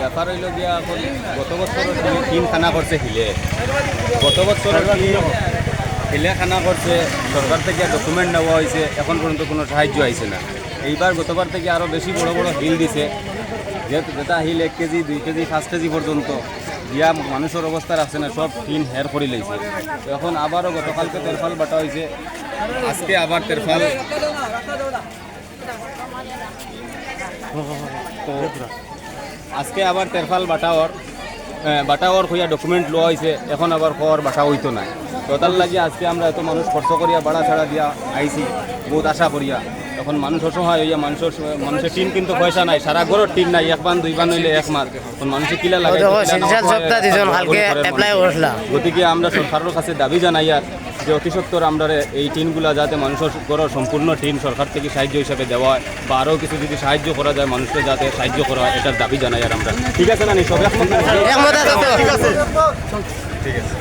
ব্যাপার হইল গিয়া এখন গত বছর টিন খানা করছে হিলে, গত বছর হিলে খানা করছে, সরকার থেকে ডকুমেন্ট নেওয়া হয়েছে, এখন পর্যন্ত কোনো সাহায্য আইছে না। এইবার গতবার থেকে আরও বেশি বড় বড় হিল দিছে, যেটা হিল 1 কেজি 2 কেজি 5 কেজি পর্যন্ত দিয়া মানুষের অবস্থা রাখছে না, সব টিন হের করে লইছে। এখন আবারও গতকালকে তেরফাল বাটা হয়েছে, আজকে আবার তেরফাল আজকে আবার তেরফাল বাটাওয়ার হইয়া ডকুমেন্ট লওয়া হয়েছে, এখন আবার খর বাটা হইতো না। তো তার লাগে আজকে আমরা এত মানুষ খরচ করিয়া বাড়া ছাড়া দিয়া আইছি বহুত আশা করিয়া। এখন মানুষ অসহায় হইয়া মানুষের টিন কিন্তু পয়সা নাই, সারা ঘরের টিন নাই, 1 বান 2 বান হইলে 1 মাস। এখন মানুষের কিলা লাগে, গতিকে আমরা সরকারের কাছে দাবি জানাই আর যে অতি সত্বর আমরা এই টিনগুলা যাতে মানুষের ঘরের সম্পূর্ণ টিন সরকার থেকে সাহায্য হিসাবে দেওয়া হয়, বা আরও কিছু যদি সাহায্য করা যায় মানুষকে যাতে সাহায্য করা হয়, এটার দাবি জানাই আর আমরা। ঠিক আছে না নি সব একমত? ঠিক আছে, ঠিক আছে।